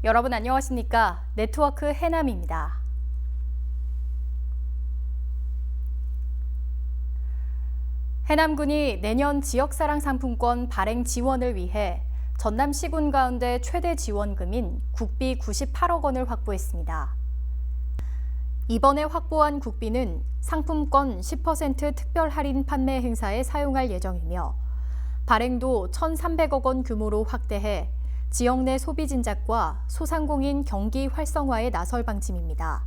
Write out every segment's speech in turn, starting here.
여러분 안녕하십니까? 네트워크 해남입니다. 해남군이 내년 지역사랑 상품권 발행 지원을 위해 전남 시군 가운데 최대 지원금인 국비 98억 원을 확보했습니다. 이번에 확보한 국비는 상품권 10% 특별 할인 판매 행사에 사용할 예정이며 발행도 1,300억 원 규모로 확대해 지역 내 소비 진작과 소상공인 경기 활성화에 나설 방침입니다.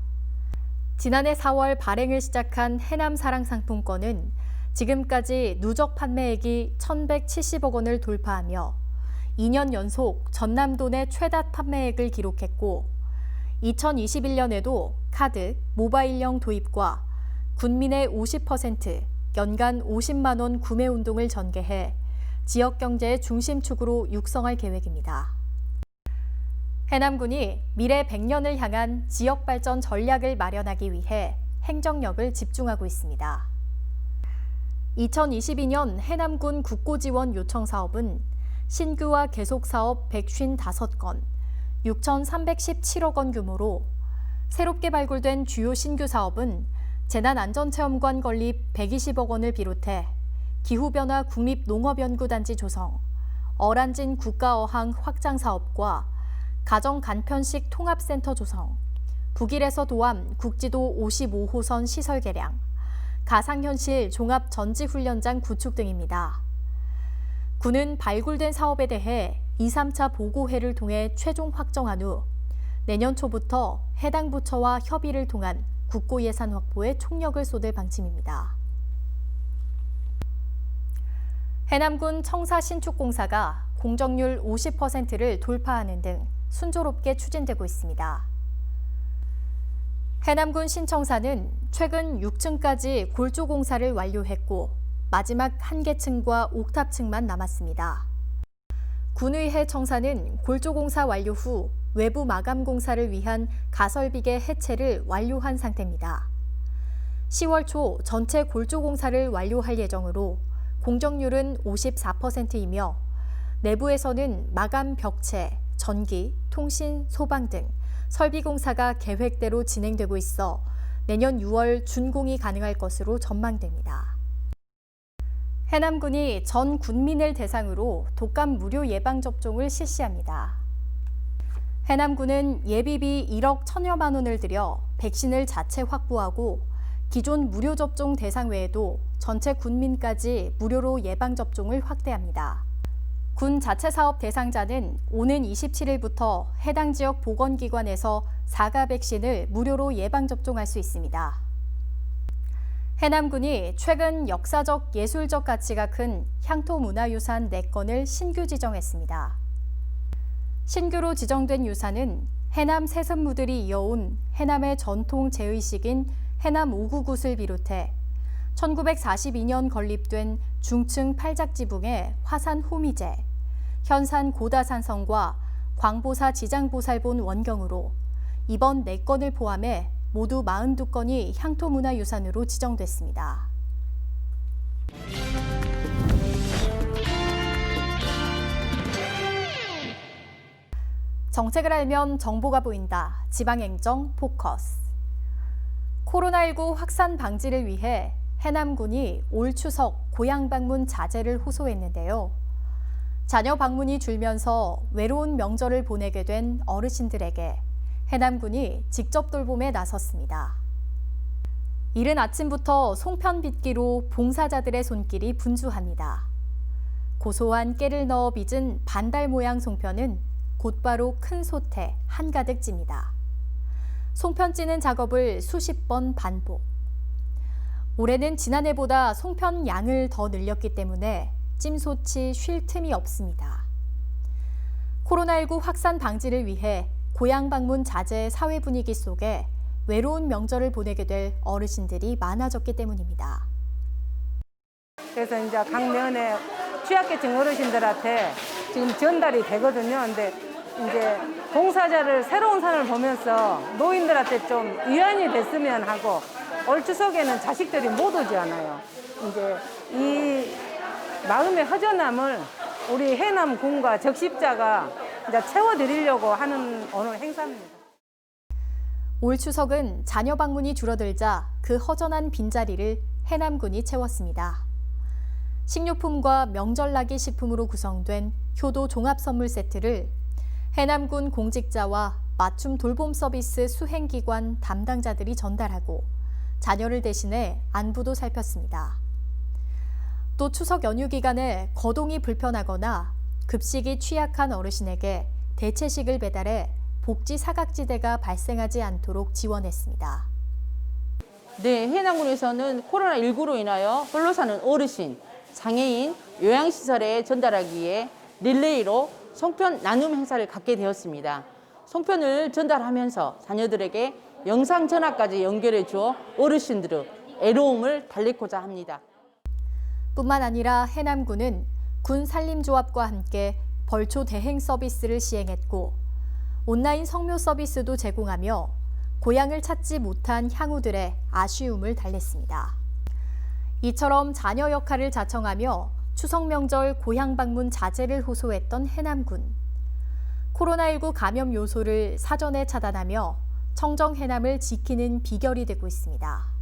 지난해 4월 발행을 시작한 해남 사랑 상품권은 지금까지 누적 판매액이 1,170억 원을 돌파하며 2년 연속 전남도 내 최다 판매액을 기록했고 2021년에도 카드, 모바일형 도입과 군민의 50%, 연간 50만 원 구매 운동을 전개해 지역 경제의 중심축으로 육성할 계획입니다. 해남군이 미래 100년을 향한 지역 발전 전략을 마련하기 위해 행정력을 집중하고 있습니다. 2022년 해남군 국고지원 요청 사업은 신규와 계속 사업 155건, 6,317억 원 규모로 새롭게 발굴된 주요 신규 사업은 재난안전체험관 건립 120억 원을 비롯해 기후변화 국립농업연구단지 조성, 어란진 국가어항 확장 사업과 가정간편식 통합센터 조성, 북일에서 도암 국지도 55호선 시설 개량, 가상현실 종합전지훈련장 구축 등입니다. 군은 발굴된 사업에 대해 2, 3차 보고회를 통해 최종 확정한 후 내년 초부터 해당 부처와 협의를 통한 국고 예산 확보에 총력을 쏟을 방침입니다. 해남군 청사 신축공사가 공정률 50%를 돌파하는 등 순조롭게 추진되고 있습니다. 해남군 신청사는 최근 6층까지 골조 공사를 완료했고 마지막 한계층과 옥탑층만 남았습니다. 군의회 청사는 골조 공사 완료 후 외부 마감 공사를 위한 가설비계 해체를 완료한 상태입니다. 10월 초 전체 골조 공사를 완료할 예정으로 공정률은 54%이며 내부에서는 마감 벽체, 전기, 통신, 소방 등 설비 공사가 계획대로 진행되고 있어 내년 6월 준공이 가능할 것으로 전망됩니다. 해남군이 전 군민을 대상으로 독감 무료 예방접종을 실시합니다. 해남군은 예비비 1억 1,000여만 원을 들여 백신을 자체 확보하고 기존 무료 접종 대상 외에도 전체 군민까지 무료로 예방접종을 확대합니다. 군 자체 사업 대상자는 오는 27일부터 해당 지역 보건기관에서 4가 백신을 무료로 예방접종할 수 있습니다. 해남군이 최근 역사적, 예술적 가치가 큰 향토문화유산 4건을 신규 지정했습니다. 신규로 지정된 유산은 해남 세습무들이 이어온 해남의 전통 제의식인 해남 오구굿을 비롯해 1942년 건립된 중층 팔작지붕의 화산 호미제, 현산 고다산성과 광보사 지장보살본 원경으로 이번 4건을 포함해 모두 42건이 향토문화유산으로 지정됐습니다. 정책을 알면 정보가 보인다. 지방행정 포커스. 코로나19 확산 방지를 위해 해남군이 올 추석 고향 방문 자제를 호소했는데요. 자녀 방문이 줄면서 외로운 명절을 보내게 된 어르신들에게 해남군이 직접 돌봄에 나섰습니다. 이른 아침부터 송편빚기로 봉사자들의 손길이 분주합니다. 고소한 깨를 넣어 빚은 반달 모양 송편은 곧바로 큰 솥에 한가득 찝니다. 송편 찌는 작업을 수십 번 반복. 올해는 지난해보다 송편 양을 더 늘렸기 때문에 찜솥이 쉴 틈이 없습니다. 코로나19 확산 방지를 위해 고향 방문 자제 사회 분위기 속에 외로운 명절을 보내게 될 어르신들이 많아졌기 때문입니다. 그래서 이제 각 면에 취약계층 어르신들한테 지금 전달이 되거든요. 근데 이제 봉사자를 새로운 산을 보면서 노인들한테 좀 위안이 됐으면 하고 올 추석에는 자식들이 못 오지 않아요. 이제 이 마음의 허전함을 우리 해남군과 적십자가 이제 채워드리려고 하는 오늘 행사입니다. 올 추석은 자녀 방문이 줄어들자 그 허전한 빈자리를 해남군이 채웠습니다. 식료품과 명절나기 식품으로 구성된 효도 종합 선물 세트를 해남군 공직자와 맞춤 돌봄 서비스 수행기관 담당자들이 전달하고 자녀를 대신해 안부도 살폈습니다. 또 추석 연휴 기간에 거동이 불편하거나 급식이 취약한 어르신에게 대체식을 배달해 복지 사각지대가 발생하지 않도록 지원했습니다. 네, 해남군에서는 코로나19로 인하여 홀로 사는 어르신, 장애인, 요양시설에 전달하기 위해 릴레이로 송편 나눔 행사를 갖게 되었습니다. 송편을 전달하면서 자녀들에게 영상 전화까지 연결해 주어 어르신들의 애로움을 달래고자 합니다. 뿐만 아니라 해남군은 군 산림조합과 함께 벌초 대행 서비스를 시행했고 온라인 성묘 서비스도 제공하며 고향을 찾지 못한 향우들의 아쉬움을 달랬습니다. 이처럼 자녀 역할을 자청하며 추석 명절 고향 방문 자제를 호소했던 해남군. 코로나19 감염 요소를 사전에 차단하며 청정 해남을 지키는 비결이 되고 있습니다.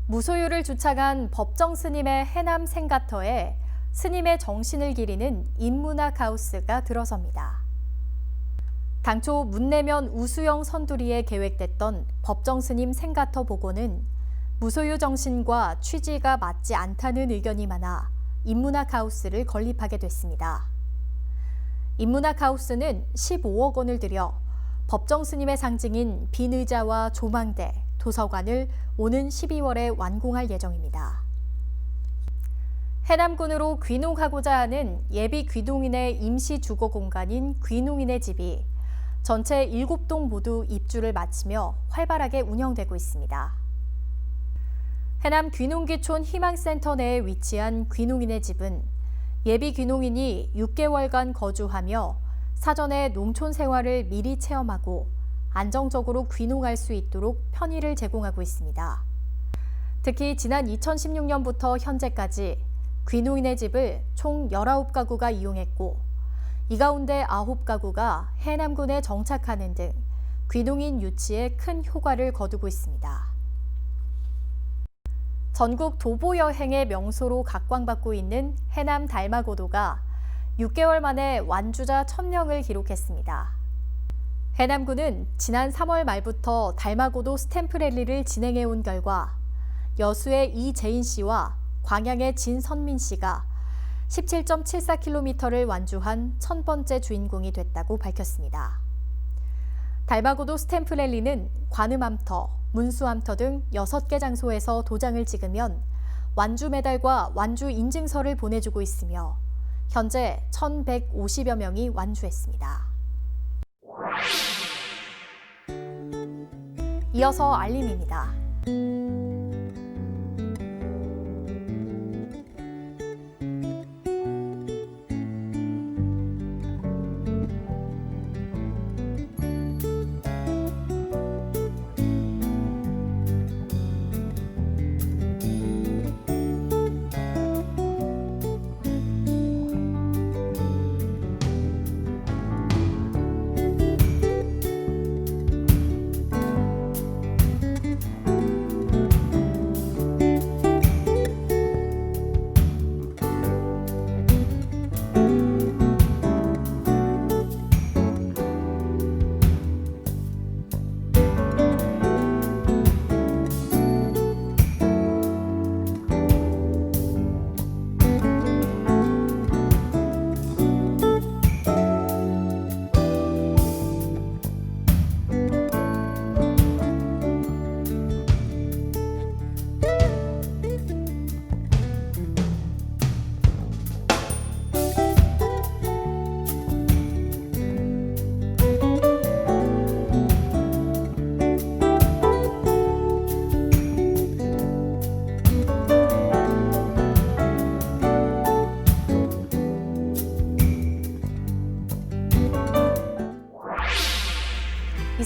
무소유를 주창한 법정 스님의 해남 생가터에 스님의 정신을 기리는 인문학 하우스가 들어섭니다. 당초 문내면 우수영 선두리에 계획됐던 법정 스님 생가터 복원은 무소유 정신과 취지가 맞지 않다는 의견이 많아 인문학 하우스를 건립하게 됐습니다. 인문학 하우스는 15억 원을 들여 법정 스님의 상징인 빈 의자와 조망대, 도서관을 오는 12월에 완공할 예정입니다. 해남군으로 귀농하고자 하는 예비 귀농인의 임시 주거 공간인 귀농인의 집이 전체 7동 모두 입주를 마치며 활발하게 운영되고 있습니다. 해남 귀농기촌 희망센터 내에 위치한 귀농인의 집은 예비 귀농인이 6개월간 거주하며 사전에 농촌 생활을 미리 체험하고 안정적으로 귀농할 수 있도록 편의를 제공하고 있습니다. 특히 지난 2016년부터 현재까지 귀농인의 집을 총 19가구가 이용했고 이 가운데 9가구가 해남군에 정착하는 등 귀농인 유치에 큰 효과를 거두고 있습니다. 전국 도보 여행의 명소로 각광받고 있는 해남 달마고도가 6개월 만에 완주자 1000명을 기록했습니다. 해남군은 지난 3월 말부터 달마고도 스탬프 랠리를 진행해온 결과 여수의 이재인 씨와 광양의 진선민 씨가 17.74km를 완주한 1000번째 주인공이 됐다고 밝혔습니다. 달마고도 스탬프 랠리는 관음암터, 문수암터 등 6개 장소에서 도장을 찍으면 완주 메달과 완주 인증서를 보내주고 있으며 현재 1,150여 명이 완주했습니다. 이어서 알림입니다.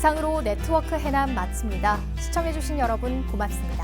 이상으로 네트워크 해남 마칩니다. 시청해주신 여러분 고맙습니다.